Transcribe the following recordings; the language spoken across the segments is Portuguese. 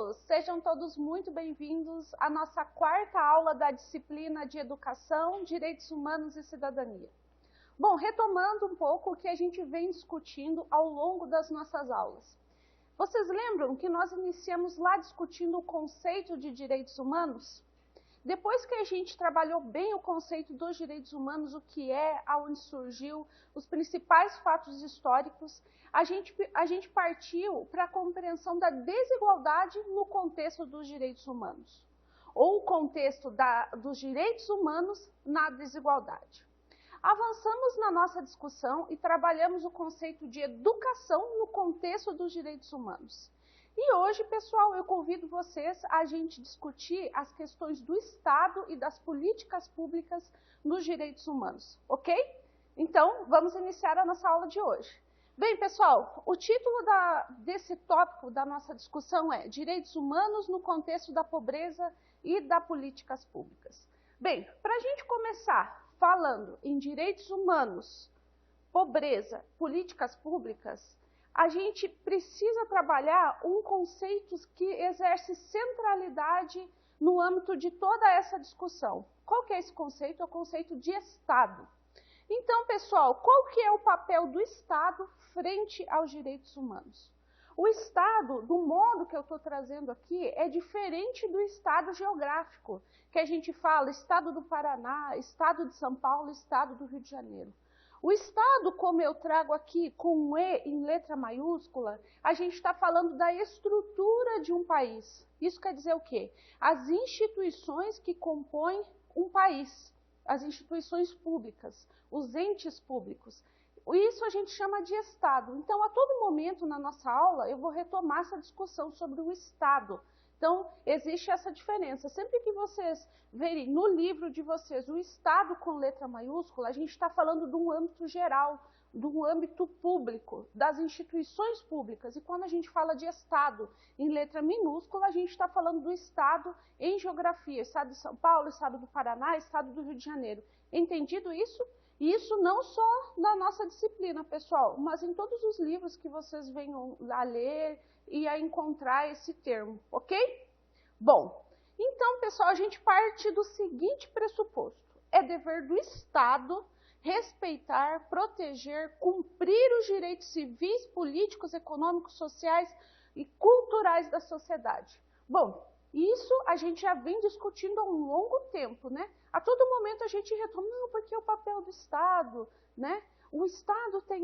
alunos! Sejam todos muito bem-vindos à nossa quarta aula da disciplina de Educação, Direitos Humanos e Cidadania. Bom, retomando um pouco o que a gente vem discutindo ao longo das nossas aulas. Vocês lembram que nós iniciamos lá discutindo o conceito de direitos humanos? Depois que a gente trabalhou bem o conceito dos direitos humanos, o que é, aonde surgiu, os principais fatos históricos, a gente partiu para a compreensão da desigualdade no contexto dos direitos humanos, ou o contexto dos direitos humanos na desigualdade. Avançamos na nossa discussão e trabalhamos o conceito de educação no contexto dos direitos humanos. E hoje, pessoal, eu convido vocês a gente discutir as questões do Estado e das políticas públicas nos direitos humanos, ok? Então, vamos iniciar a nossa aula de hoje. Bem, pessoal, o título desse tópico da nossa discussão é Direitos Humanos no contexto da pobreza e das políticas públicas. Bem, para a gente começar falando em direitos humanos, pobreza, políticas públicas, a gente precisa trabalhar um conceito que exerce centralidade no âmbito de toda essa discussão. Qual que é esse conceito? É o conceito de Estado. Então, pessoal, qual que é o papel do Estado frente aos direitos humanos? O Estado, do modo que eu estou trazendo aqui, é diferente do Estado geográfico, que a gente fala Estado do Paraná, Estado de São Paulo, Estado do Rio de Janeiro. O Estado, como eu trago aqui com um E em letra maiúscula, a gente está falando da estrutura de um país. Isso quer dizer o quê? As instituições que compõem um país, as instituições públicas, os entes públicos. Isso a gente chama de Estado. Então, a todo momento na nossa aula, eu vou retomar essa discussão sobre o Estado. Então, existe essa diferença. Sempre que vocês verem no livro de vocês o Estado com letra maiúscula, a gente está falando de um âmbito geral, de um âmbito público, das instituições públicas. E quando a gente fala de Estado em letra minúscula, a gente está falando do Estado em geografia. Estado de São Paulo, Estado do Paraná, Estado do Rio de Janeiro. Entendido isso? E isso não só na nossa disciplina, pessoal, mas em todos os livros que vocês venham a ler e a encontrar esse termo, ok? Bom, então, pessoal, a gente parte do seguinte pressuposto. É dever do Estado respeitar, proteger, cumprir os direitos civis, políticos, econômicos, sociais e culturais da sociedade. Bom, isso a gente já vem discutindo há um longo tempo, né? A todo momento a gente retoma, não, porque é o papel do Estado, né? O Estado tem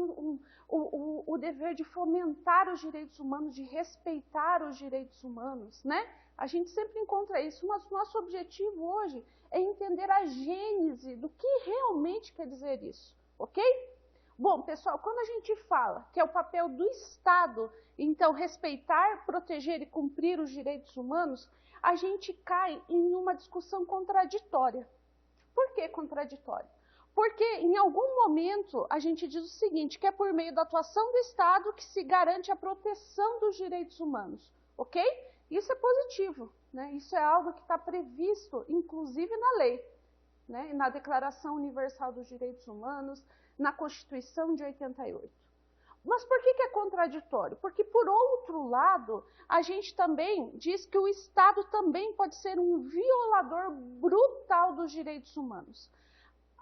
o dever de fomentar os direitos humanos, de respeitar os direitos humanos, né? A gente sempre encontra isso, mas nosso objetivo hoje é entender a gênese do que realmente quer dizer isso, ok? Bom, pessoal, quando a gente fala que é o papel do Estado, então, respeitar, proteger e cumprir os direitos humanos, a gente cai em uma discussão contraditória. Por que contraditória? Porque em algum momento a gente diz o seguinte, que é por meio da atuação do Estado que se garante a proteção dos direitos humanos, ok? Isso é positivo, né? Isso é algo que está previsto, inclusive na lei, né? Na Declaração Universal dos Direitos Humanos, na Constituição de 88. Mas por que é contraditório? Porque, por outro lado, a gente também diz que o Estado também pode ser um violador brutal dos direitos humanos.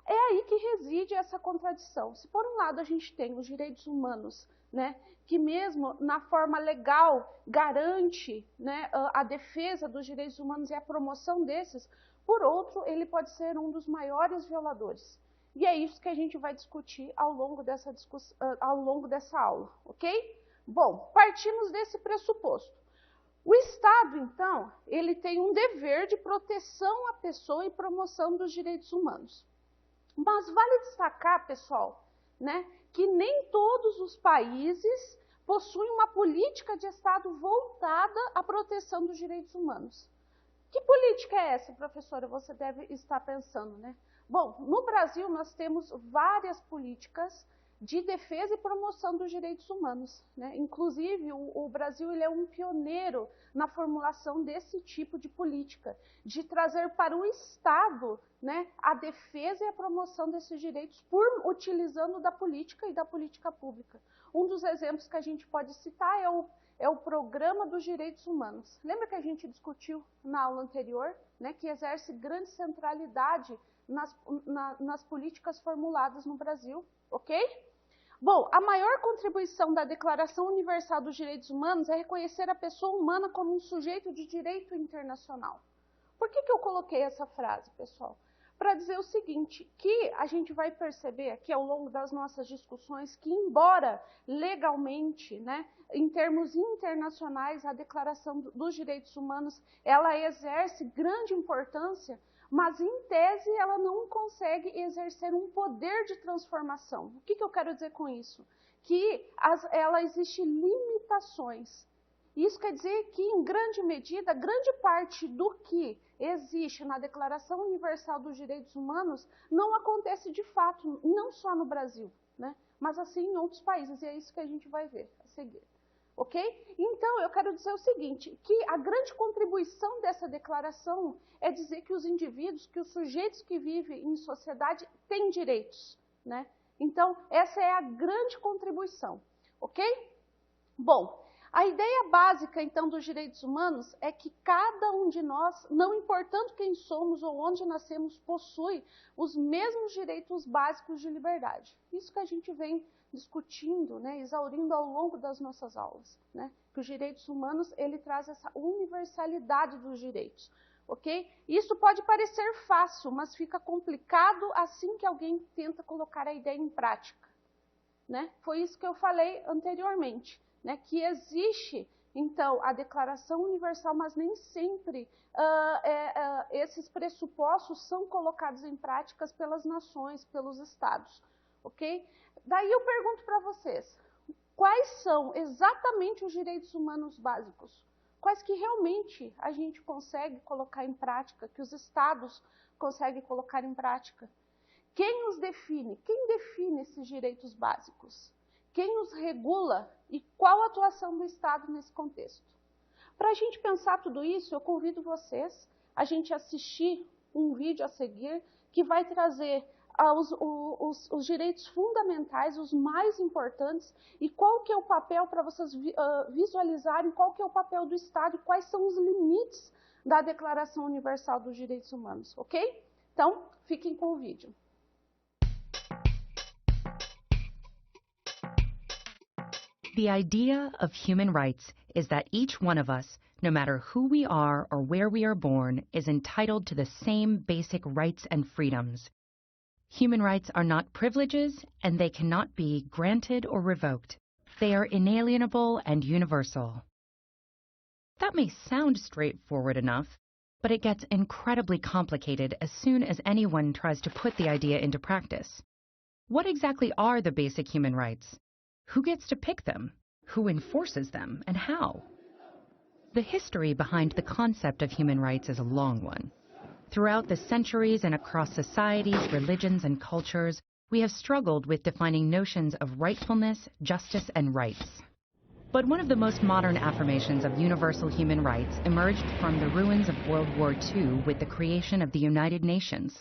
É aí que reside essa contradição. Se por um lado a gente tem os direitos humanos, né, que mesmo na forma legal garante, né, a defesa dos direitos humanos e a promoção desses, por outro, ele pode ser um dos maiores violadores. E é isso que a gente vai discutir ao longo dessa aula, ok? Bom, partimos desse pressuposto. O Estado, então, ele tem um dever de proteção à pessoa e promoção dos direitos humanos. Mas vale destacar, pessoal, né, que nem todos os países possuem uma política de Estado voltada à proteção dos direitos humanos. Que política é essa, professora? Você deve estar pensando, né? Bom, no Brasil nós temos várias políticas de defesa e promoção dos direitos humanos, né? Inclusive, o Brasil ele é um pioneiro na formulação desse tipo de política, de trazer para o Estado, né, a defesa e a promoção desses direitos utilizando da política e da política pública. Um dos exemplos que a gente pode citar é o Programa dos Direitos Humanos. Lembra que a gente discutiu na aula anterior, né, que exerce grande centralidade nas políticas formuladas no Brasil, ok? Bom, a maior contribuição da Declaração Universal dos Direitos Humanos é reconhecer a pessoa humana como um sujeito de direito internacional. Por que eu coloquei essa frase, pessoal? Para dizer o seguinte, que a gente vai perceber aqui ao longo das nossas discussões que, embora legalmente, né, em termos internacionais, a Declaração dos Direitos Humanos, ela exerce grande importância, mas em tese ela não consegue exercer um poder de transformação. O que eu quero dizer com isso? Que ela existe limitações. Isso quer dizer que, em grande medida, grande parte do que existe na Declaração Universal dos Direitos Humanos não acontece de fato, não só no Brasil, né? Mas assim em outros países, e é isso que a gente vai ver a seguir. Ok? Então, eu quero dizer o seguinte, que a grande contribuição dessa declaração é dizer que os indivíduos, que os sujeitos que vivem em sociedade têm direitos, né? Então, essa é a grande contribuição, ok? Bom, a ideia básica, então, dos direitos humanos é que cada um de nós, não importando quem somos ou onde nascemos, possui os mesmos direitos básicos de liberdade. Isso que a gente vem discutindo, né, exaurindo ao longo das nossas aulas, né? Que os direitos humanos, ele traz essa universalidade dos direitos, ok? Isso pode parecer fácil, mas fica complicado assim que alguém tenta colocar a ideia em prática, né? Foi isso que eu falei anteriormente, né? Que existe, então, a Declaração Universal, mas nem sempre esses pressupostos são colocados em práticas pelas nações, pelos estados, ok? Daí eu pergunto para vocês, quais são exatamente os direitos humanos básicos? Quais que realmente a gente consegue colocar em prática, que os estados conseguem colocar em prática? Quem os define? Quem define esses direitos básicos? Quem os regula e qual a atuação do Estado nesse contexto? Para a gente pensar tudo isso, eu convido vocês a gente assistir um vídeo a seguir que vai trazer os direitos fundamentais, os mais importantes, e qual que é o papel para vocês visualizarem qual que é o papel do Estado e quais são os limites da Declaração Universal dos Direitos Humanos, ok? Então, fiquem com o vídeo. The idea of human rights is that each one of us, no matter who we are or where we are born, is entitled to the same basic rights and freedoms. Human rights are not privileges, and they cannot be granted or revoked. They are inalienable and universal. That may sound straightforward enough, but it gets incredibly complicated as soon as anyone tries to put the idea into practice. What exactly are the basic human rights? Who gets to pick them? Who enforces them, and how? The history behind the concept of human rights is a long one. Throughout the centuries and across societies, religions, and cultures, we have struggled with defining notions of rightfulness, justice, and rights. But one of the most modern affirmations of universal human rights emerged from the ruins of World War II with the creation of the United Nations.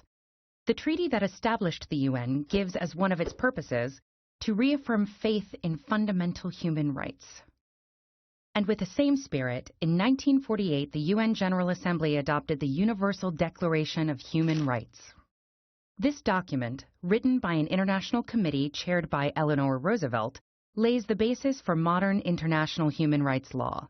The treaty that established the UN gives as one of its purposes to reaffirm faith in fundamental human rights. And with the same spirit, in 1948, the UN General Assembly adopted the Universal Declaration of Human Rights. This document, written by an international committee chaired by Eleanor Roosevelt, lays the basis for modern international human rights law.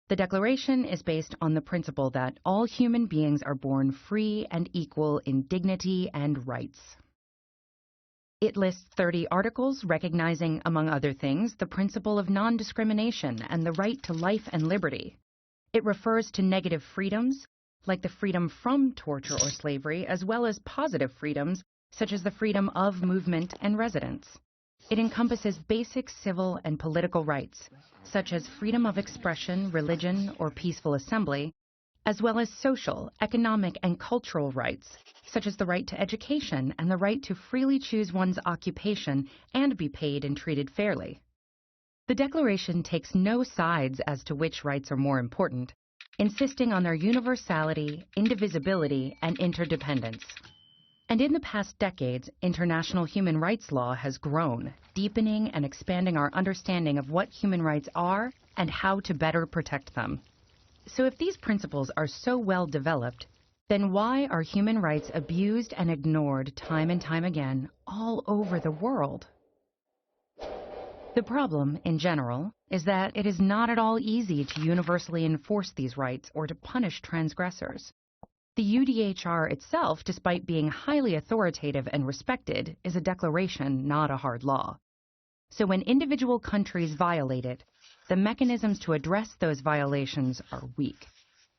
The Declaration is based on the principle that all human beings are born free and equal in dignity and rights. It lists 30 articles recognizing, among other things, the principle of non-discrimination and the right to life and liberty. It refers to negative freedoms, like the freedom from torture or slavery, as well as positive freedoms, such as the freedom of movement and residence. It encompasses basic civil and political rights, such as freedom of expression, religion, or peaceful assembly, as well as social, economic, and cultural rights, such as the right to education and the right to freely choose one's occupation and be paid and treated fairly. The Declaration takes no sides as to which rights are more important, insisting on their universality, indivisibility, and interdependence. And in the past decades, international human rights law has grown, deepening and expanding our understanding of what human rights are and how to better protect them. So if these principles are so well developed, then why are human rights abused and ignored time and time again all over the world? The problem, in general, is that it is not at all easy to universally enforce these rights or to punish transgressors. The UDHR itself, despite being highly authoritative and respected, is a declaration, not a hard law. So when individual countries violate it, the mechanisms to address those violations are weak.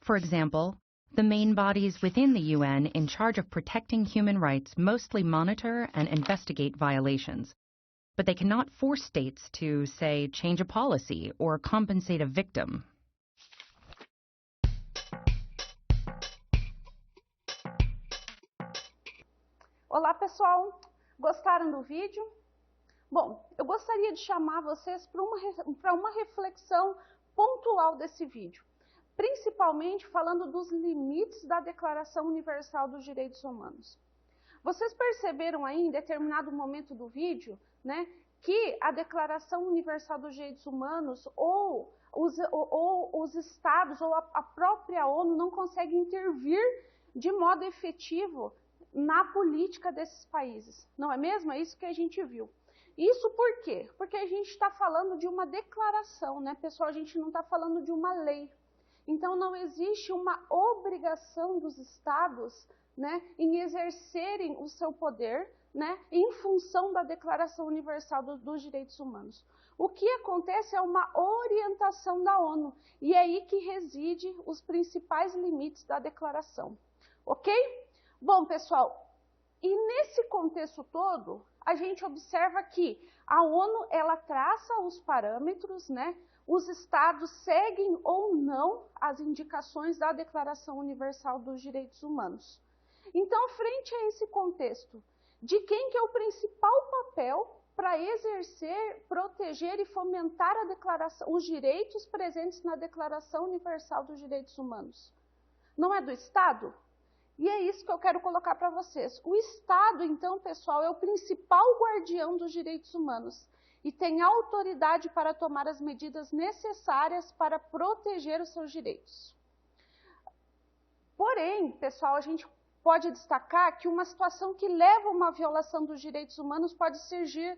For example, the main bodies within the UN in charge of protecting human rights mostly monitor and investigate violations, but they cannot force states to, say, change a policy or compensate a victim. Olá, pessoal! Gostaram do vídeo? Bom, eu gostaria de chamar vocês para uma reflexão pontual desse vídeo, principalmente falando dos limites da Declaração Universal dos Direitos Humanos. Vocês perceberam aí, em determinado momento do vídeo, né, que a Declaração Universal dos Direitos Humanos ou os estados ou a própria ONU não conseguem intervir de modo efetivo na política desses países. Não é mesmo? É isso que a gente viu. Isso por quê? Porque a gente está falando de uma declaração, né, pessoal? A gente não está falando de uma lei. Então, não existe uma obrigação dos estados, né, em exercerem o seu poder, né, em função da Declaração Universal dos Direitos Humanos. O que acontece é uma orientação da ONU, e é aí que reside os principais limites da declaração. Ok? Bom, pessoal, e nesse contexto todo, a gente observa que a ONU, ela traça os parâmetros, né? Os estados seguem ou não as indicações da Declaração Universal dos Direitos Humanos. Então, frente a esse contexto, de quem que é o principal papel para exercer, proteger e fomentar os direitos presentes na Declaração Universal dos Direitos Humanos? Não é do Estado? E é isso que eu quero colocar para vocês. O Estado, então, pessoal, é o principal guardião dos direitos humanos e tem autoridade para tomar as medidas necessárias para proteger os seus direitos. Porém, pessoal, a gente pode destacar que uma situação que leva a uma violação dos direitos humanos pode surgir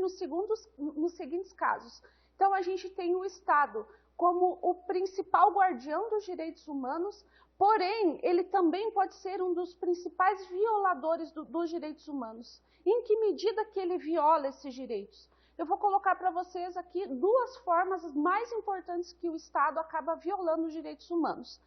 nos seguintes casos. Então, a gente tem o Estado como o principal guardião dos direitos humanos, porém, ele também pode ser um dos principais violadores dos direitos humanos. Em que medida que ele viola esses direitos? Eu vou colocar para vocês aqui duas formas mais importantes que o Estado acaba violando os direitos humanos.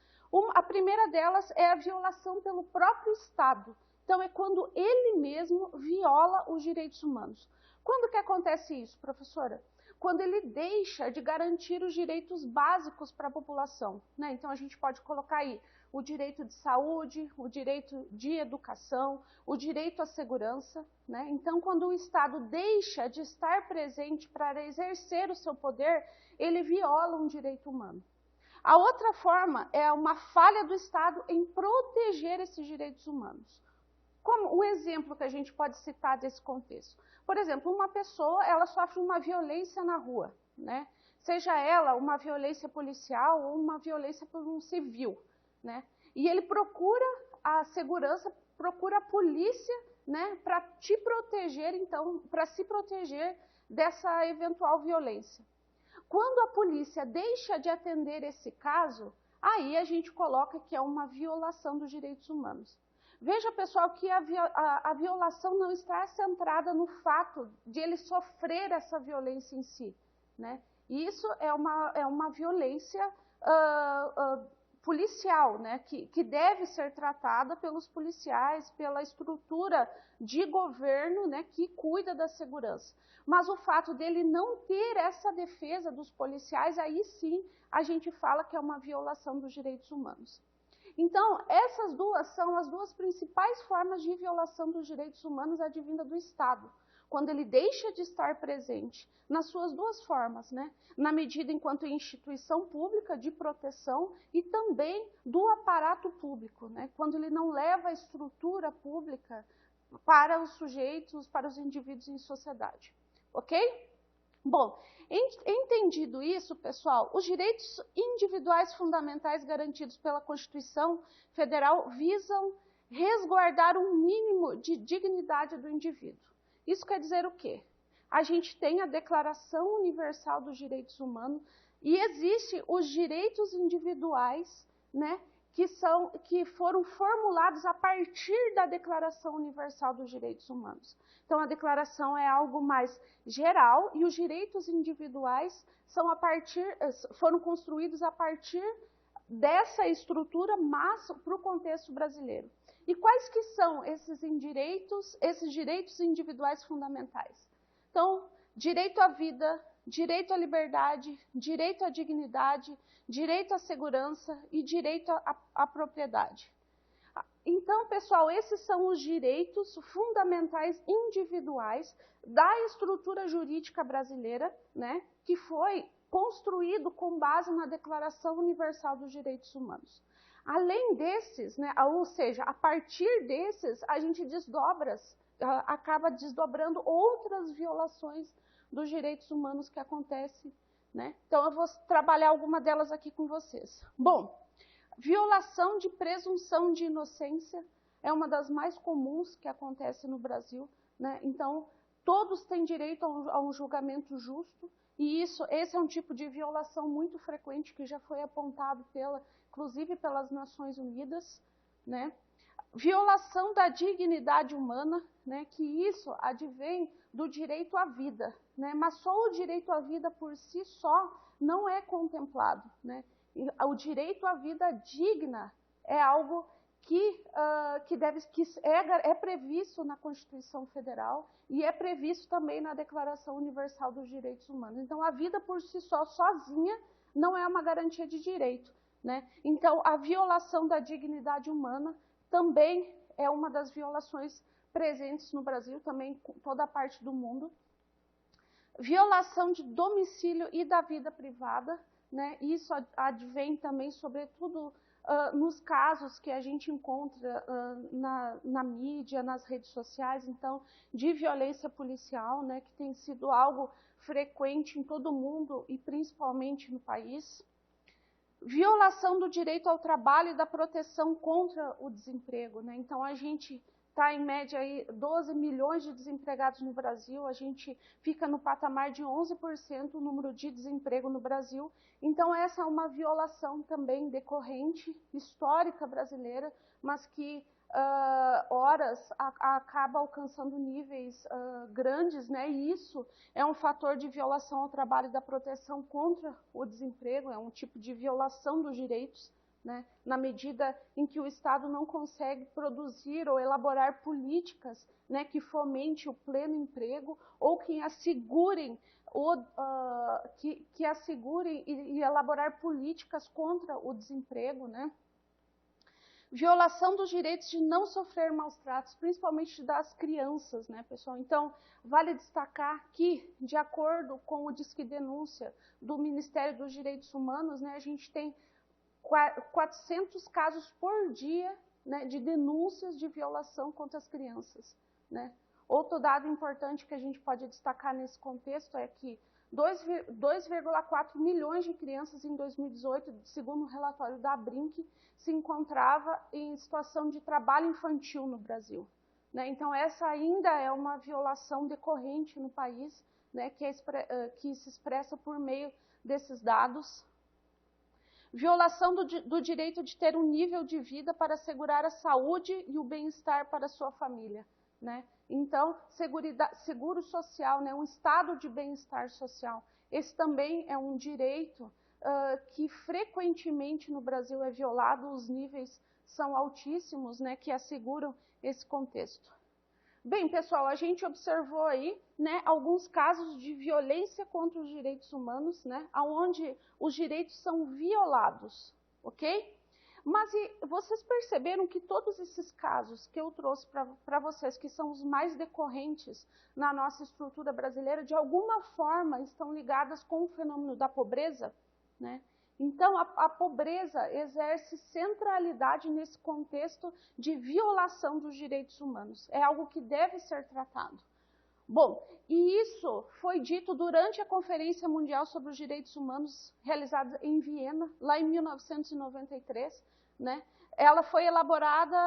A primeira delas é a violação pelo próprio Estado. Então, é quando ele mesmo viola os direitos humanos. Quando que acontece isso, professora? Quando ele deixa de garantir os direitos básicos para a população, né? Então, a gente pode colocar aí o direito de saúde, o direito de educação, o direito à segurança, né? Então, quando o Estado deixa de estar presente para exercer o seu poder, ele viola um direito humano. A outra forma é uma falha do Estado em proteger esses direitos humanos. Como um exemplo que a gente pode citar desse contexto. Por exemplo, uma pessoa, ela sofre uma violência na rua, né? Seja ela uma violência policial ou uma violência por um civil, né? E ele procura a segurança, procura a polícia, né, para te proteger, então, para se proteger dessa eventual violência. Quando a polícia deixa de atender esse caso, aí a gente coloca que é uma violação dos direitos humanos. Veja, pessoal, que a violação não está centrada no fato de ele sofrer essa violência em si, né? Isso é uma violência policial, né? Que deve ser tratada pelos policiais, pela estrutura de governo, né, que cuida da segurança. Mas o fato dele não ter essa defesa dos policiais, aí sim a gente fala que é uma violação dos direitos humanos. Então, essas duas são as duas principais formas de violação dos direitos humanos advinda do Estado, quando ele deixa de estar presente nas suas duas formas, né? Na medida enquanto instituição pública de proteção e também do aparato público, né? Quando ele não leva a estrutura pública para os sujeitos, para os indivíduos em sociedade, ok? Bom, entendido isso, pessoal, os direitos individuais fundamentais garantidos pela Constituição Federal visam resguardar um mínimo de dignidade do indivíduo. Isso quer dizer o quê? A gente tem a Declaração Universal dos Direitos Humanos e existem os direitos individuais, né, que foram formulados a partir da Declaração Universal dos Direitos Humanos. Então, a declaração é algo mais geral e os direitos individuais foram construídos a partir dessa estrutura, mas para o contexto brasileiro. E quais que são esses direitos individuais fundamentais? Então, direito à vida, direito à liberdade, direito à dignidade, direito à segurança e direito à propriedade. Então, pessoal, esses são os direitos fundamentais individuais da estrutura jurídica brasileira, né, que foi construído com base na Declaração Universal dos Direitos Humanos. Além desses, né, ou seja, a partir desses, a gente acaba desdobrando outras violações dos direitos humanos que acontecem, né? Então, eu vou trabalhar alguma delas aqui com vocês. Bom, violação de presunção de inocência é uma das mais comuns que acontece no Brasil, né? Então, todos têm direito a um julgamento justo, e esse é um tipo de violação muito frequente que já foi apontado inclusive pelas Nações Unidas, né? Violação da dignidade humana, né? Que isso advém do direito à vida, né? Mas só o direito à vida por si só não é contemplado, né? O direito à vida digna é algo que é previsto na Constituição Federal e é previsto também na Declaração Universal dos Direitos Humanos. Então, a vida por si só, sozinha, não é uma garantia de direito, né? Então, a violação da dignidade humana também é uma das violações presentes no Brasil, também em toda a parte do mundo. Violação de domicílio e da vida privada, né? Isso advém também, sobretudo, nos casos que a gente encontra na mídia, nas redes sociais, então, de violência policial, né? Que tem sido algo frequente em todo o mundo e principalmente no país. Violação do direito ao trabalho e da proteção contra o desemprego, né? Então, a gente está, em média, aí, 12 milhões de desempregados no Brasil, a gente fica no patamar de 11% o número de desemprego no Brasil. Então, essa é uma violação também decorrente, histórica brasileira, mas que, acaba alcançando níveis grandes, né? E isso é um fator de violação ao trabalho e da proteção contra o desemprego, é um tipo de violação dos direitos, né? Na medida em que o Estado não consegue produzir ou elaborar políticas, né, que fomente o pleno emprego ou que assegurem, e elaborar políticas contra o desemprego, né? Violação dos direitos de não sofrer maus tratos, principalmente das crianças, né, pessoal? Então, vale destacar que, de acordo com o Disque Denúncia do Ministério dos Direitos Humanos, né, a gente tem 400 casos por dia, né, de denúncias de violação contra as crianças, né? Outro dado importante que a gente pode destacar nesse contexto é que 2,4 milhões de crianças em 2018, segundo o relatório da Abrinq, se encontrava em situação de trabalho infantil no Brasil, né? Então, essa ainda é uma violação decorrente no país, né, que se expressa por meio desses dados. Violação do direito de ter um nível de vida para assegurar a saúde e o bem-estar para a sua família, né? Então, seguro social, né? Um estado de bem-estar social. Esse também é um direito que frequentemente no Brasil é violado, os níveis são altíssimos, né? Que asseguram esse contexto. Bem, pessoal, a gente observou aí, né, alguns casos de violência contra os direitos humanos, né, onde os direitos são violados, ok? Mas vocês perceberam que todos esses casos que eu trouxe para vocês, que são os mais decorrentes na nossa estrutura brasileira, de alguma forma estão ligadas com o fenômeno da pobreza, né? Então, a pobreza exerce centralidade nesse contexto de violação dos direitos humanos. É algo que deve ser tratado. Bom, e isso foi dito durante a Conferência Mundial sobre os Direitos Humanos, realizada em Viena, lá em 1993, né? Ela foi elaborada,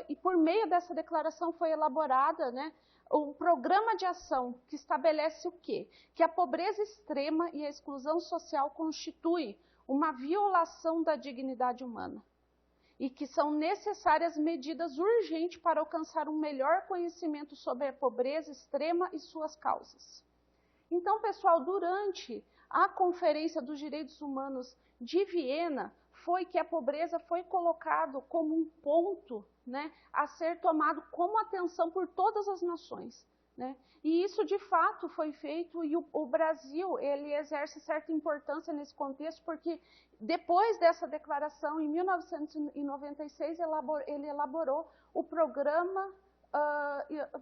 e por meio dessa declaração foi elaborada, né, um programa de ação que estabelece o quê? Que a pobreza extrema e a exclusão social constituem uma violação da dignidade humana e que são necessárias medidas urgentes para alcançar um melhor conhecimento sobre a pobreza extrema e suas causas. Então, pessoal, durante a Conferência dos Direitos Humanos de Viena, foi que a pobreza foi colocado como um ponto, né, a ser tomado como atenção por todas as nações, né? E isso, de fato, foi feito, e o Brasil, ele exerce certa importância nesse contexto, porque depois dessa declaração, em 1996, ele elaborou o Programa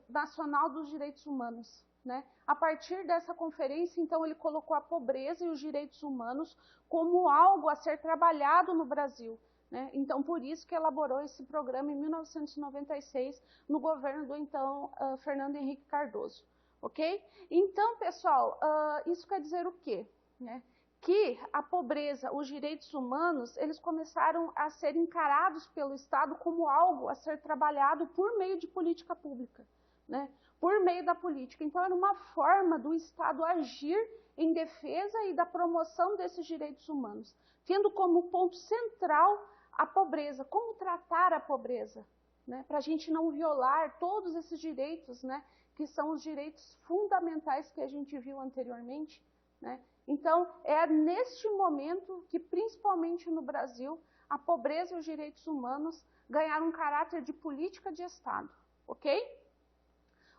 Nacional dos Direitos Humanos, né? A partir dessa conferência, então, ele colocou a pobreza e os direitos humanos como algo a ser trabalhado no Brasil, né? Então, por isso que elaborou esse programa em 1996, no governo do então Fernando Henrique Cardoso, ok? Então, pessoal, isso quer dizer o quê? Né? Que a pobreza, os direitos humanos, eles começaram a ser encarados pelo Estado como algo a ser trabalhado por meio de política pública, né? Por meio da política. Então, era uma forma do Estado agir em defesa e da promoção desses direitos humanos, tendo como ponto central a pobreza, como tratar a pobreza, né? Para a gente não violar todos esses direitos, né? Que são os direitos fundamentais que a gente viu anteriormente, né? Então, é neste momento que, principalmente no Brasil, a pobreza e os direitos humanos ganharam um caráter de política de Estado, ok?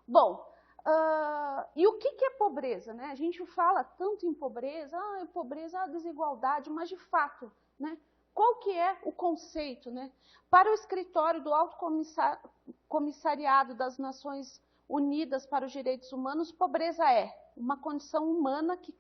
Bom, e o que é pobreza, né? A gente fala tanto em pobreza, pobreza, desigualdade, mas de fato, né? Qual que é o conceito, né? Para o escritório do Alto Comissariado das Nações Unidas para os Direitos Humanos, pobreza é uma condição humana que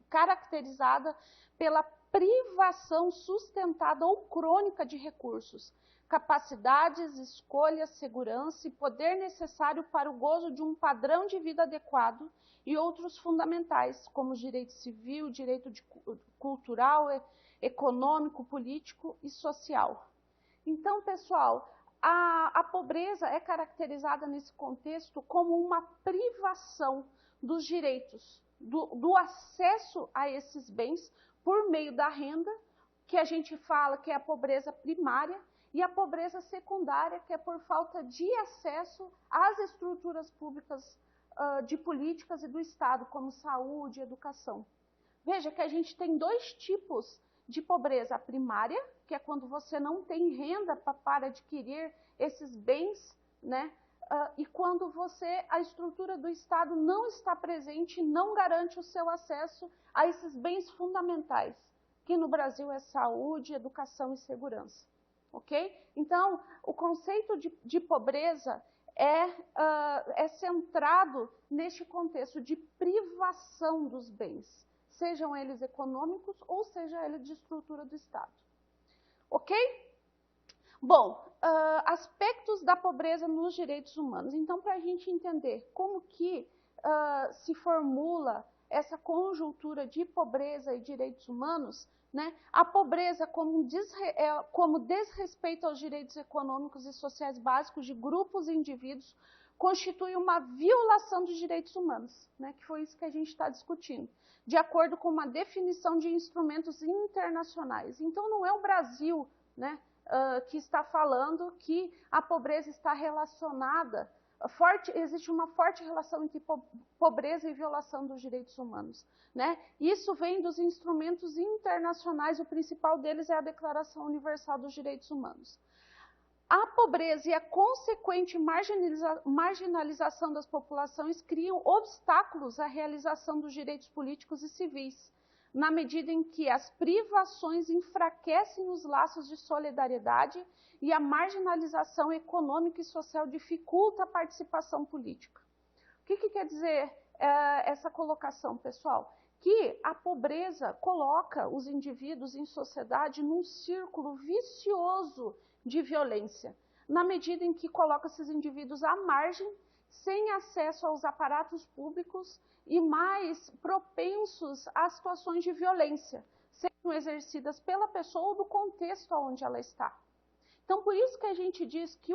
caracterizada pela privação sustentada ou crônica de recursos, capacidades, escolhas, segurança e poder necessário para o gozo de um padrão de vida adequado e outros fundamentais, como direito civil, direito cultural, econômico, político e social. Então, pessoal, a pobreza é caracterizada nesse contexto como uma privação dos direitos, do acesso a esses bens por meio da renda, que a gente fala que é a pobreza primária, e a pobreza secundária, que é por falta de acesso às estruturas públicas de políticas e do Estado, como saúde e educação. Veja que a gente tem dois tipos de pobreza primária, que é quando você não tem renda para adquirir esses bens, né? E quando a estrutura do Estado não está presente e não garante o seu acesso a esses bens fundamentais, que no Brasil é saúde, educação e segurança. Ok? Então, o conceito de pobreza é centrado neste contexto de privação dos bens, sejam eles econômicos ou seja eles de estrutura do Estado. Ok? Bom, aspectos da pobreza nos direitos humanos. Então, para a gente entender como que se formula essa conjuntura de pobreza e direitos humanos, né? A pobreza como desrespeito aos direitos econômicos e sociais básicos de grupos e indivíduos constitui uma violação dos direitos humanos, né? Que foi isso que a gente está discutindo, de acordo com uma definição de instrumentos internacionais. Então, não é o Brasil, né, que está falando que a pobreza está relacionada, existe uma forte relação entre pobreza e violação dos direitos humanos, né? Isso vem dos instrumentos internacionais, o principal deles é a Declaração Universal dos Direitos Humanos. A pobreza e a consequente marginalização das populações criam obstáculos à realização dos direitos políticos e civis, na medida em que as privações enfraquecem os laços de solidariedade e a marginalização econômica e social dificulta a participação política. O que quer dizer essa colocação, pessoal? Que a pobreza coloca os indivíduos em sociedade num círculo vicioso de violência, na medida em que coloca esses indivíduos à margem, sem acesso aos aparatos públicos e mais propensos a situações de violência, sejam exercidas pela pessoa ou do contexto onde ela está. Então, por isso que a gente diz que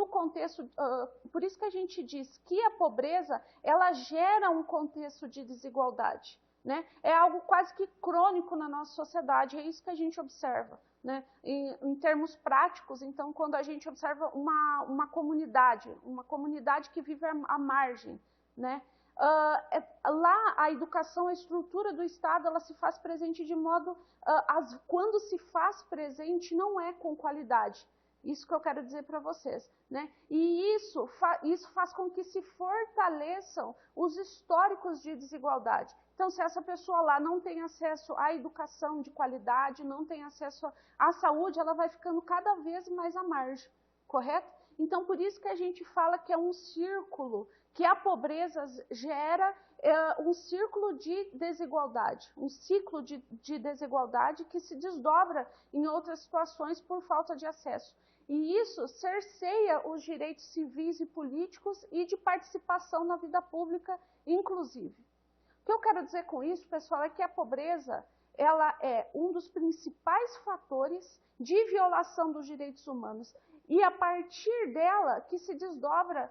por isso que a gente diz que a pobreza, ela gera um contexto de desigualdade, né? É algo quase que crônico na nossa sociedade, é isso que a gente observa, né? Em termos práticos, então, quando a gente observa uma comunidade que vive à margem, né? Lá a educação, a estrutura do Estado, ela se faz presente de modo, quando se faz presente, não é com qualidade. Isso que eu quero dizer para vocês, né? E isso faz com que se fortaleçam os históricos de desigualdade. Então, se essa pessoa lá não tem acesso à educação de qualidade, não tem acesso à saúde, ela vai ficando cada vez mais à margem, correto? Então, por isso que a gente fala que é um círculo, que a pobreza gera um círculo de desigualdade, um ciclo de desigualdade que se desdobra em outras situações por falta de acesso. E isso cerceia os direitos civis e políticos e de participação na vida pública, inclusive. O que eu quero dizer com isso, pessoal, é que a pobreza, ela é um dos principais fatores de violação dos direitos humanos. E a partir dela que se desdobra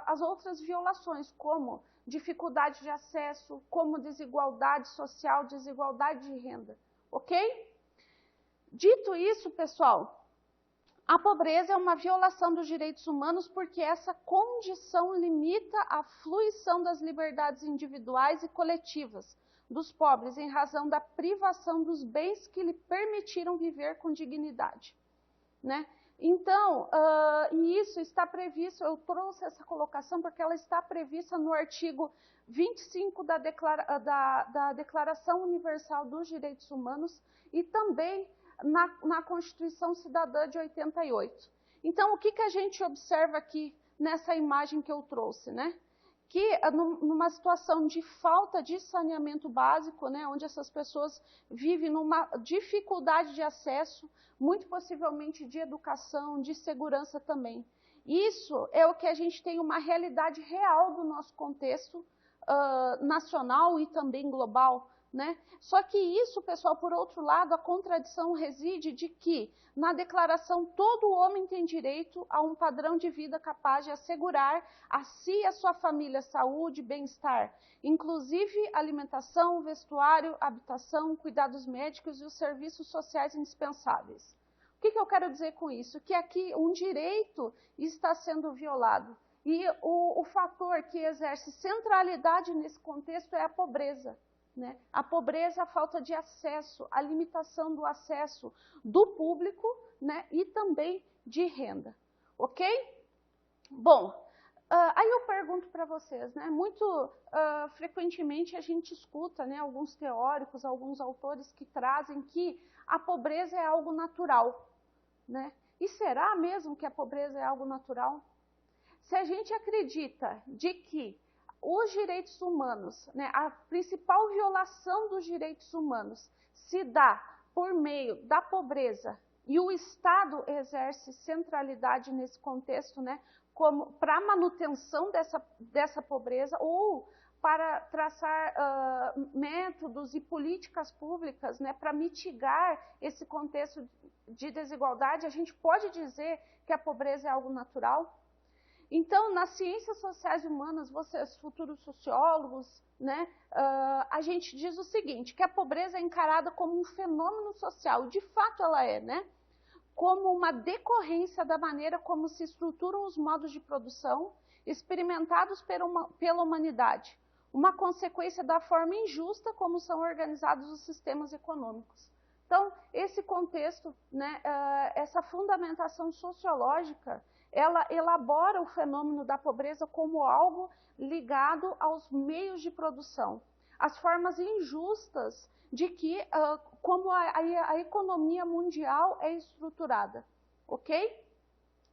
as outras violações, como dificuldade de acesso, como desigualdade social, desigualdade de renda, ok? Dito isso, pessoal, a pobreza é uma violação dos direitos humanos porque essa condição limita a fruição das liberdades individuais e coletivas dos pobres em razão da privação dos bens que lhe permitiram viver com dignidade, né? Então, e isso está previsto, eu trouxe essa colocação porque ela está prevista no artigo 25 da Declaração Universal dos Direitos Humanos e também na Constituição Cidadã de 88. Então, o que a gente observa aqui nessa imagem que eu trouxe, né? Que numa situação de falta de saneamento básico, né, onde essas pessoas vivem numa dificuldade de acesso, muito possivelmente de educação, de segurança também. Isso é o que a gente tem uma realidade real do nosso contexto nacional e também global, né? Só que isso, pessoal, por outro lado, a contradição reside de que na declaração todo homem tem direito a um padrão de vida capaz de assegurar a si e a sua família saúde, bem-estar, inclusive alimentação, vestuário, habitação, cuidados médicos e os serviços sociais indispensáveis. O que eu quero dizer com isso? Que aqui um direito está sendo violado e o fator que exerce centralidade nesse contexto é a pobreza. Né? A pobreza, a falta de acesso, a limitação do acesso do público, né? E também de renda, ok? Bom, aí eu pergunto para vocês, né? Muito frequentemente a gente escuta, né, alguns teóricos, alguns autores que trazem que a pobreza é algo natural, né? E será mesmo que a pobreza é algo natural? Se a gente acredita de que os direitos humanos, né, a principal violação dos direitos humanos se dá por meio da pobreza e o Estado exerce centralidade nesse contexto, né, como para a manutenção dessa pobreza ou para traçar métodos e políticas públicas, né, para mitigar esse contexto de desigualdade, a gente pode dizer que a pobreza é algo natural? Então, nas ciências sociais humanas, vocês, futuros sociólogos, né, a gente diz o seguinte, que a pobreza é encarada como um fenômeno social, de fato ela é, né, como uma decorrência da maneira como se estruturam os modos de produção experimentados pela humanidade, uma consequência da forma injusta como são organizados os sistemas econômicos. Então, esse contexto, né, essa fundamentação sociológica, ela elabora o fenômeno da pobreza como algo ligado aos meios de produção, as formas injustas de que, como a economia mundial é estruturada, ok?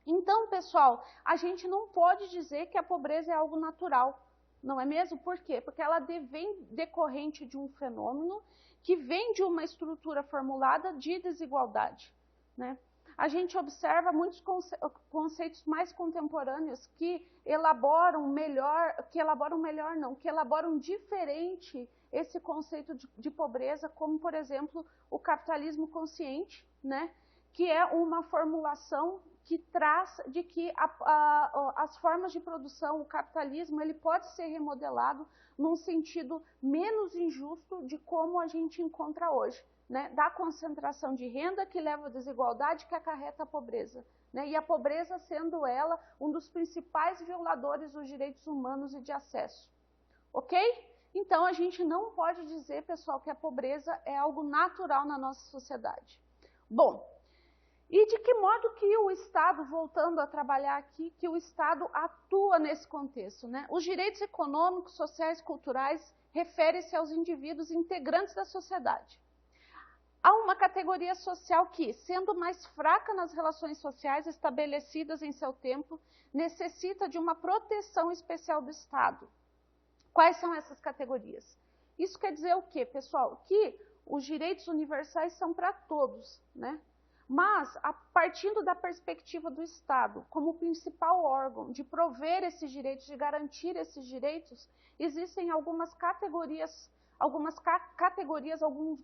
Então, pessoal, a gente não pode dizer que a pobreza é algo natural, não é mesmo? Por quê? Porque ela vem decorrente de um fenômeno que vem de uma estrutura formulada de desigualdade, né? a gente observa muitos conceitos mais contemporâneos que elaboram diferente esse conceito de pobreza, como, por exemplo, o capitalismo consciente, né? Que é uma formulação que traz de que as formas de produção, o capitalismo, ele pode ser remodelado num sentido menos injusto de como a gente encontra hoje, né? Da concentração de renda que leva à desigualdade, que acarreta a pobreza, né? E a pobreza sendo ela um dos principais violadores dos direitos humanos e de acesso, ok? Então a gente não pode dizer, pessoal, que a pobreza é algo natural na nossa sociedade. Bom, e de que modo que o Estado, voltando a trabalhar aqui, que o Estado atua nesse contexto, né? Os direitos econômicos, sociais, culturais referem-se aos indivíduos integrantes da sociedade. Há uma categoria social que, sendo mais fraca nas relações sociais estabelecidas em seu tempo, necessita de uma proteção especial do Estado. Quais são essas categorias? Isso quer dizer o quê, pessoal? Que os direitos universais são para todos, né? Mas, partindo da perspectiva do Estado, como principal órgão de prover esses direitos, de garantir esses direitos, existem alguns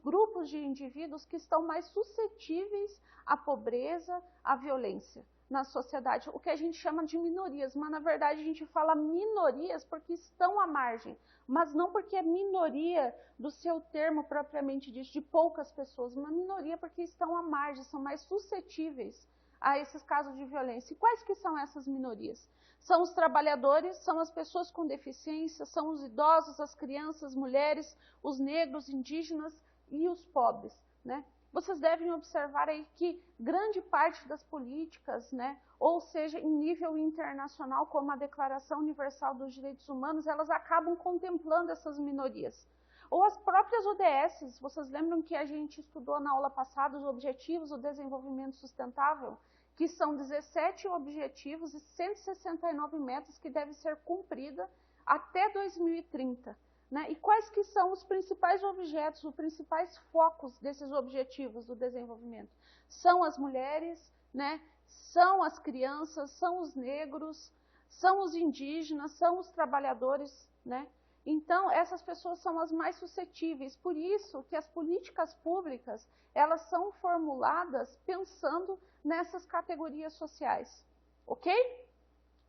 grupos de indivíduos que estão mais suscetíveis à pobreza, à violência na sociedade, o que a gente chama de minorias, mas na verdade a gente fala minorias porque estão à margem, mas não porque é minoria do seu termo propriamente dito, de poucas pessoas, uma minoria porque estão à margem, são mais suscetíveis a esses casos de violência. E quais que são essas minorias? São os trabalhadores, são as pessoas com deficiência, são os idosos, as crianças, mulheres, os negros, indígenas e os pobres, né? Vocês devem observar aí que grande parte das políticas, né, ou seja, em nível internacional, como a Declaração Universal dos Direitos Humanos, elas acabam contemplando essas minorias. Ou as próprias ODS, vocês lembram que a gente estudou na aula passada os Objetivos do Desenvolvimento Sustentável, que são 17 objetivos e 169 metas que devem ser cumpridas até 2030. Né? E quais que são os principais objetos, os principais focos desses objetivos do desenvolvimento? São as mulheres, né? São as crianças, são os negros, são os indígenas, são os trabalhadores, né? Então, essas pessoas são as mais suscetíveis. Por isso que as políticas públicas, elas são formuladas pensando nessas categorias sociais, ok?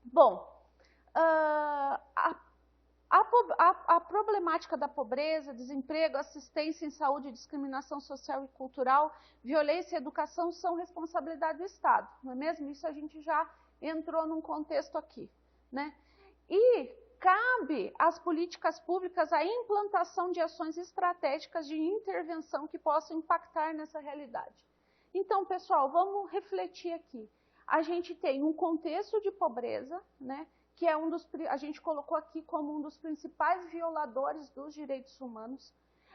Bom, a problemática da pobreza, desemprego, assistência em saúde, discriminação social e cultural, violência e educação são responsabilidade do Estado, não é mesmo? Isso a gente já entrou num contexto aqui, né? E cabe às políticas públicas a implantação de ações estratégicas de intervenção que possam impactar nessa realidade. Então, pessoal, vamos refletir aqui. A gente tem um contexto de pobreza, né? Que é a gente colocou aqui como um dos principais violadores dos direitos humanos.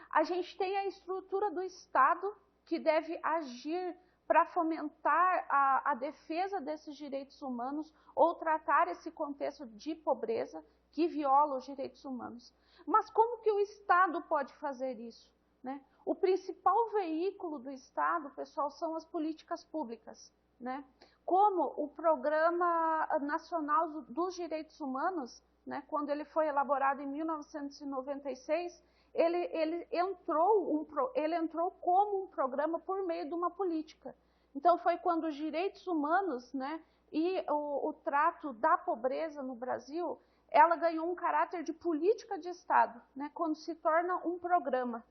A gente tem a estrutura do Estado, que deve agir para fomentar a defesa desses direitos humanos ou tratar esse contexto de pobreza que viola os direitos humanos. Mas como que o Estado pode fazer isso, né? O principal veículo do Estado, pessoal, são as políticas públicas, né? Como o Programa Nacional dos Direitos Humanos, né, quando ele foi elaborado em 1996, ele entrou como um programa por meio de uma política. Então, foi quando os direitos humanos, né, e o trato da pobreza no Brasil, ela ganhou um caráter de política de Estado, né, quando se torna um programa.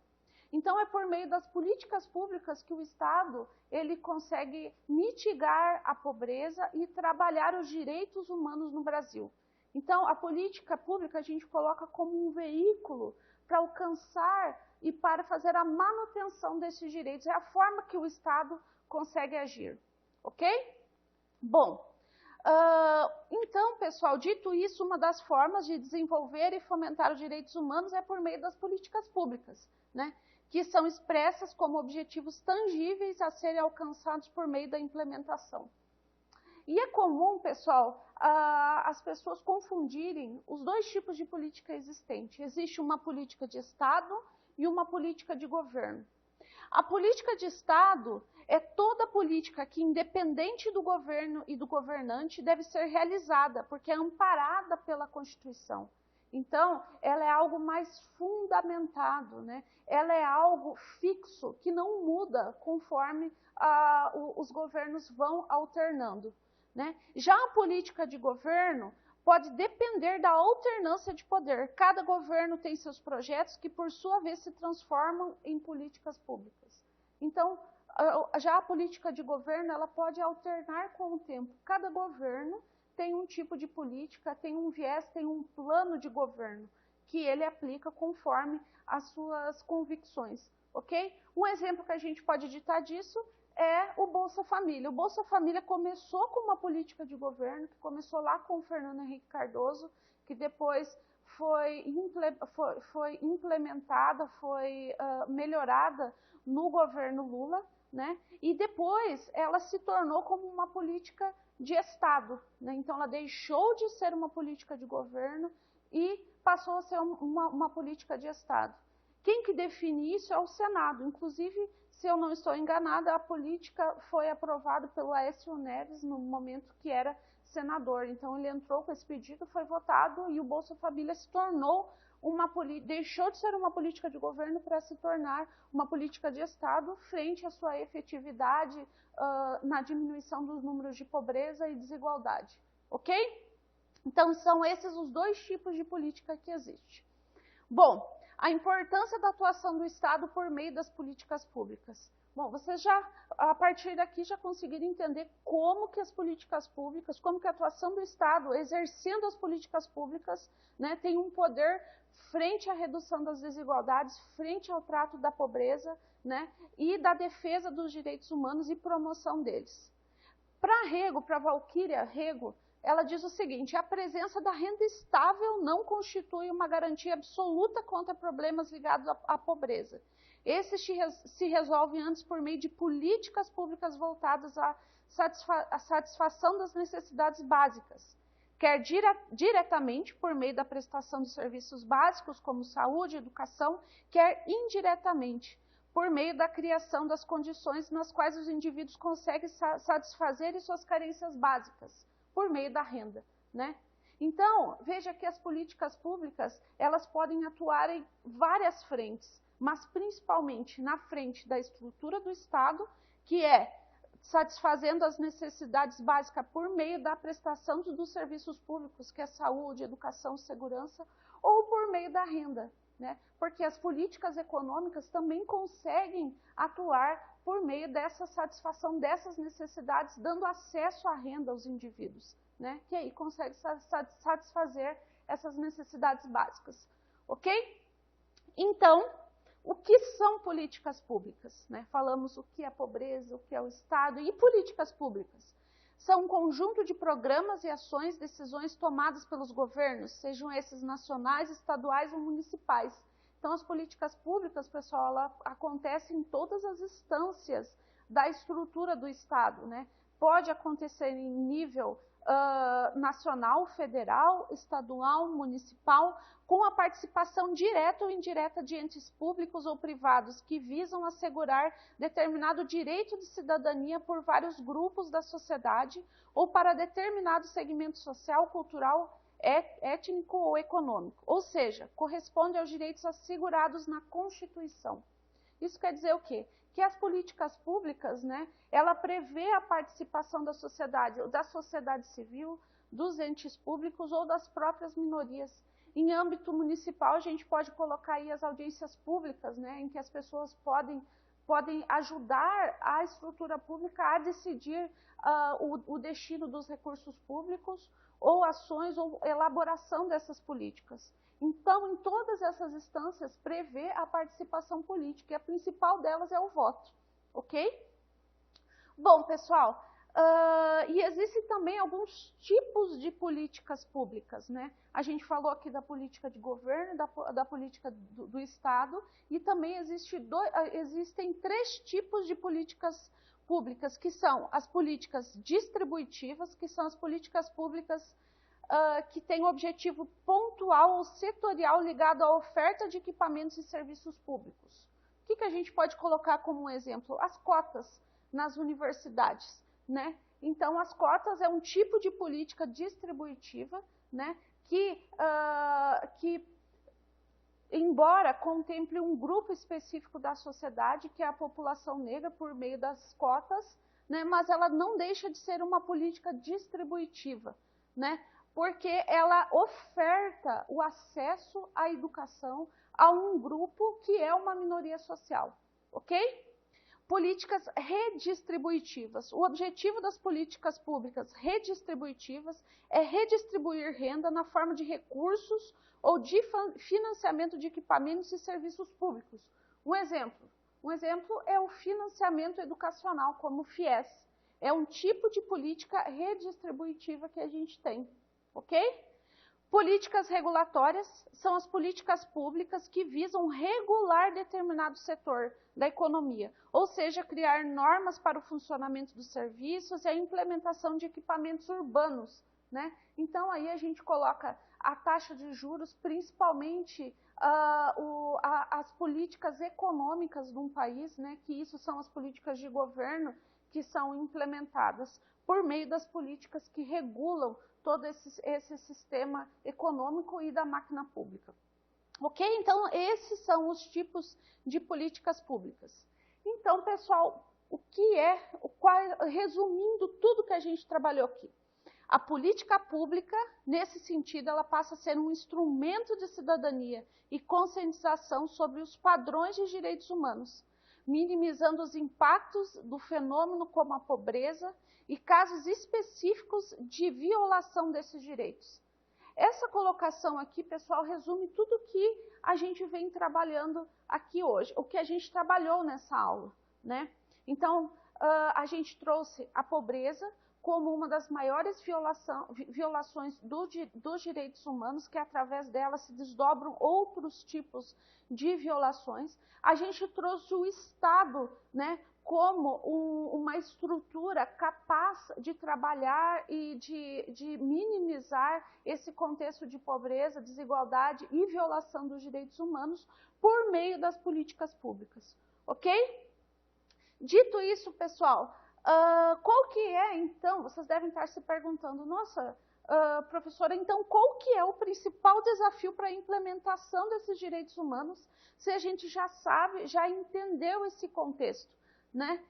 Então, é por meio das políticas públicas que o Estado ele consegue mitigar a pobreza e trabalhar os direitos humanos no Brasil. Então, a política pública a gente coloca como um veículo para alcançar e para fazer a manutenção desses direitos. É a forma que o Estado consegue agir, ok? Bom, então, pessoal, dito isso, uma das formas de desenvolver e fomentar os direitos humanos é por meio das políticas públicas, né? Que são expressas como objetivos tangíveis a serem alcançados por meio da implementação. E é comum, pessoal, as pessoas confundirem os dois tipos de política existente. Existe uma política de Estado e uma política de governo. A política de Estado é toda política que, independente do governo e do governante, deve ser realizada, porque é amparada pela Constituição. Então, ela é algo mais fundamentado, né? Ela é algo fixo, que não muda conforme os governos vão alternando, né? Já a política de governo pode depender da alternância de poder. Cada governo tem seus projetos que, por sua vez, se transformam em políticas públicas. Então, já a política de governo, ela pode alternar com o tempo. Cada governo tem um tipo de política, tem um viés, tem um plano de governo que ele aplica conforme as suas convicções, ok? Um exemplo que a gente pode ditar disso é o Bolsa Família. O Bolsa Família começou com uma política de governo, que começou lá com o Fernando Henrique Cardoso, que depois foi implementada, foi melhorada no governo Lula, né? E depois ela se tornou como uma política de Estado, né? Então ela deixou de ser uma política de governo e passou a ser uma política de Estado. Quem que define isso é o Senado. Inclusive, se eu não estou enganada, a política foi aprovada pelo Aécio Neves no momento que era senador. Então ele entrou com esse pedido, foi votado e o Bolsa Família se tornou deixou de ser uma política de governo para se tornar uma política de Estado frente à sua efetividade na diminuição dos números de pobreza e desigualdade, ok? Então são esses os dois tipos de política que existem. Bom, a importância da atuação do Estado por meio das políticas públicas. Bom, vocês já, a partir daqui, já conseguiram entender como que as políticas públicas, como que a atuação do Estado, exercendo as políticas públicas, né, tem um poder frente à redução das desigualdades, frente ao trato da pobreza, né, e da defesa dos direitos humanos e promoção deles. Para Rego, para Valquíria Rego, ela diz o seguinte: a presença da renda estável não constitui uma garantia absoluta contra problemas ligados à pobreza. Esses se resolvem antes por meio de políticas públicas voltadas à satisfação das necessidades básicas, quer diretamente por meio da prestação de serviços básicos como saúde, educação, quer indiretamente por meio da criação das condições nas quais os indivíduos conseguem satisfazer suas carências básicas, por meio da renda, né? Então, veja que as políticas públicas, elas podem atuar em várias frentes, mas principalmente na frente da estrutura do Estado, que é satisfazendo as necessidades básicas por meio da prestação dos serviços públicos, que é saúde, educação, segurança, ou por meio da renda, né? Porque as políticas econômicas também conseguem atuar por meio dessa satisfação dessas necessidades, dando acesso à renda aos indivíduos, né? Que aí consegue satisfazer essas necessidades básicas, ok? Então, o que são políticas públicas, né? Falamos o que é pobreza, o que é o Estado e políticas públicas. São um conjunto de programas e ações, decisões tomadas pelos governos, sejam esses nacionais, estaduais ou municipais. Então, as políticas públicas, pessoal, ela acontece em todas as instâncias da estrutura do Estado, né? Pode acontecer em nível nacional, federal, estadual, municipal, com a participação direta ou indireta de entes públicos ou privados que visam assegurar determinado direito de cidadania por vários grupos da sociedade ou para determinado segmento social, cultural, étnico ou econômico. Ou seja, corresponde aos direitos assegurados na Constituição. Isso quer dizer o quê? Que as políticas públicas, né, ela prevê a participação da sociedade civil, dos entes públicos ou das próprias minorias. Em âmbito municipal, a gente pode colocar aí as audiências públicas, né, em que as pessoas podem ajudar a estrutura pública a decidir o destino dos recursos públicos ou ações ou elaboração dessas políticas. Então, em todas essas instâncias, prevê a participação política, e a principal delas é o voto, ok? Bom, pessoal, e existem também alguns tipos de políticas públicas, né? A gente falou aqui da política de governo, da política do Estado, e também existem 3 tipos de políticas públicas, que são as políticas distributivas, que são as políticas públicas que tem objetivo pontual ou setorial ligado à oferta de equipamentos e serviços públicos, que a gente pode colocar como um exemplo? As cotas nas universidades, né? Então, as cotas é um tipo de política distributiva, né, que embora contemple um grupo específico da sociedade, que é a população negra, por meio das cotas, né, mas ela não deixa de ser uma política distributiva, né, porque ela oferta o acesso à educação a um grupo que é uma minoria social, ok? Políticas redistributivas. O objetivo das políticas públicas redistributivas é redistribuir renda na forma de recursos ou de financiamento de equipamentos e serviços públicos. Um exemplo é o financiamento educacional, como o FIES. É um tipo de política redistributiva que a gente tem, ok? Políticas regulatórias são as políticas públicas que visam regular determinado setor da economia, ou seja, criar normas para o funcionamento dos serviços e a implementação de equipamentos urbanos, né? Então, aí a gente coloca a taxa de juros, principalmente as políticas econômicas de um país, né? Que isso são as políticas de governo que são implementadas por meio das políticas que regulam todo esse sistema econômico e da máquina pública. Ok? Então, esses são os tipos de políticas públicas. Então, pessoal, resumindo tudo que a gente trabalhou aqui, a política pública, nesse sentido, ela passa a ser um instrumento de cidadania e conscientização sobre os padrões de direitos humanos, minimizando os impactos do fenômeno como a pobreza e casos específicos de violação desses direitos. Essa colocação aqui, pessoal, resume tudo que a gente vem trabalhando aqui hoje, o que a gente trabalhou nessa aula, né? Então, a gente trouxe a pobreza como uma das maiores violações dos direitos humanos, que através dela se desdobram outros tipos de violações. A gente trouxe o Estado, né, como uma estrutura capaz de trabalhar e de minimizar esse contexto de pobreza, desigualdade e violação dos direitos humanos por meio das políticas públicas, ok? Dito isso, pessoal, qual que é, então, vocês devem estar se perguntando, nossa, professora, então qual que é o principal desafio para a implementação desses direitos humanos, se a gente já sabe, já entendeu esse contexto, né?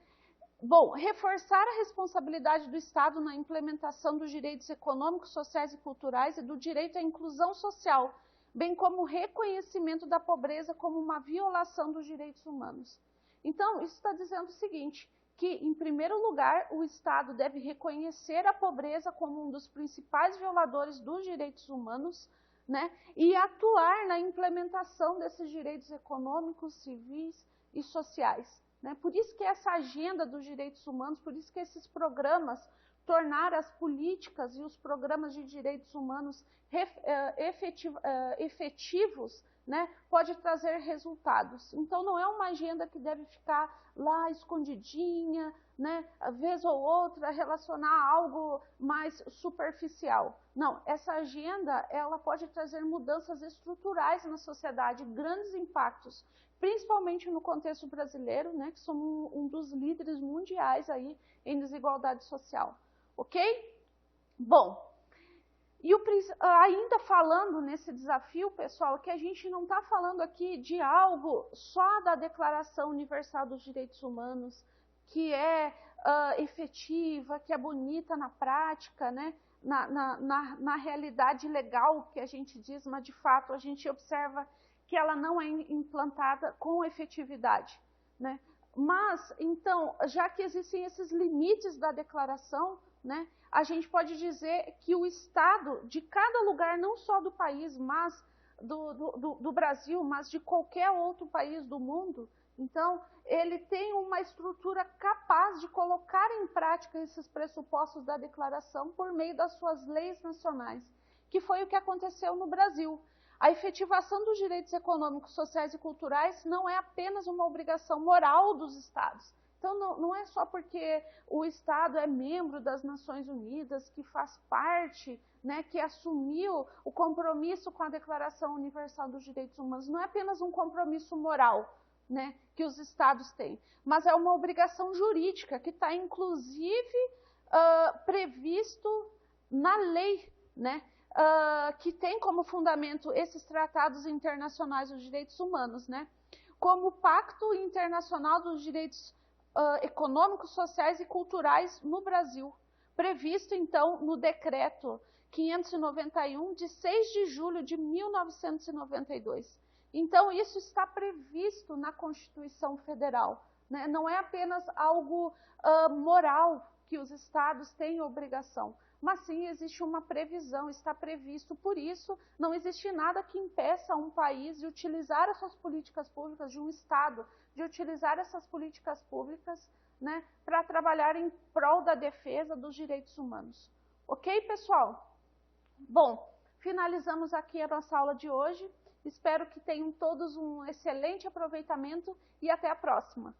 Bom, reforçar a responsabilidade do Estado na implementação dos direitos econômicos, sociais e culturais e do direito à inclusão social, bem como o reconhecimento da pobreza como uma violação dos direitos humanos. Então, isso está dizendo o seguinte, que, em primeiro lugar, o Estado deve reconhecer a pobreza como um dos principais violadores dos direitos humanos, né, e atuar na implementação desses direitos econômicos, civis e sociais. Né? Por isso que essa agenda dos direitos humanos, por isso que esses programas, tornar as políticas e os programas de direitos humanos efetivos, né, pode trazer resultados. Então, não é uma agenda que deve ficar lá escondidinha, né, vez ou outra, relacionar a algo mais superficial. Não, essa agenda, ela pode trazer mudanças estruturais na sociedade, grandes impactos, principalmente no contexto brasileiro, né, que somos um dos líderes mundiais aí em desigualdade social. Ok? Bom, e ainda falando nesse desafio, pessoal, que a gente não está falando aqui de algo só da Declaração Universal dos Direitos Humanos, que é efetiva, que é bonita na prática, né? Na realidade legal que a gente diz, mas de fato a gente observa que ela não é implantada com efetividade, né? Mas, então, já que existem esses limites da declaração, né, a gente pode dizer que o Estado de cada lugar, não só do país, mas do Brasil, mas de qualquer outro país do mundo, então, ele tem uma estrutura capaz de colocar em prática esses pressupostos da declaração por meio das suas leis nacionais, que foi o que aconteceu no Brasil. A efetivação dos direitos econômicos, sociais e culturais não é apenas uma obrigação moral dos Estados. Então, não é só porque o Estado é membro das Nações Unidas, que faz parte, né, que assumiu o compromisso com a Declaração Universal dos Direitos Humanos. Não é apenas um compromisso moral, né, que os estados têm, mas é uma obrigação jurídica que está, inclusive, previsto na lei, né, que tem como fundamento esses tratados internacionais dos direitos humanos, né, como o Pacto Internacional dos Direitos Econômicos, Sociais e Culturais no Brasil, previsto, então, no Decreto 591, de 6 de julho de 1992. Então, isso está previsto na Constituição Federal, né? Não é apenas algo moral que os estados têm obrigação, mas sim existe uma previsão, está previsto. Por isso, não existe nada que impeça um país de utilizar essas políticas públicas, de um estado, de utilizar essas políticas públicas, né, para trabalhar em prol da defesa dos direitos humanos. Ok, pessoal? Bom, finalizamos aqui a nossa aula de hoje. Espero que tenham todos um excelente aproveitamento e até a próxima.